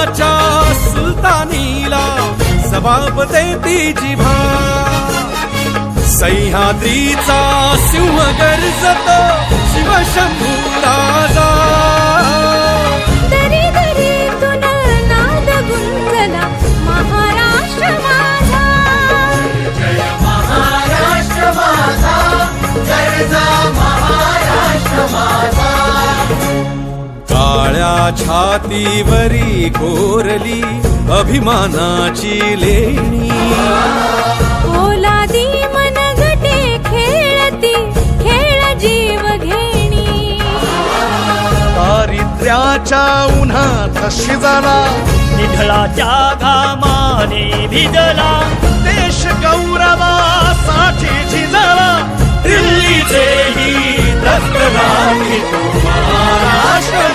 देशाच्या सुलतानीला जबाब देती जिभा सह्याद्रीचा सिंह गर्जतो शिवशंभू राजा दरी दरीतून नाद गुंजला महाराष्ट्र माझा जय महाराष्ट्र माझा जय महाराष्ट्र माझा काळ्या छातीवरी कोरली अभिमानाची लेणी ओलादी मनगटे खेळती खेळ जीव घेणी दारिद्र्याच्या उन्हात शिजला निधळाच्या घामाने भिजला देश गौरवासाठी झिजला दिल्लीचे ही रक्त राणी तो महाराष्ट्र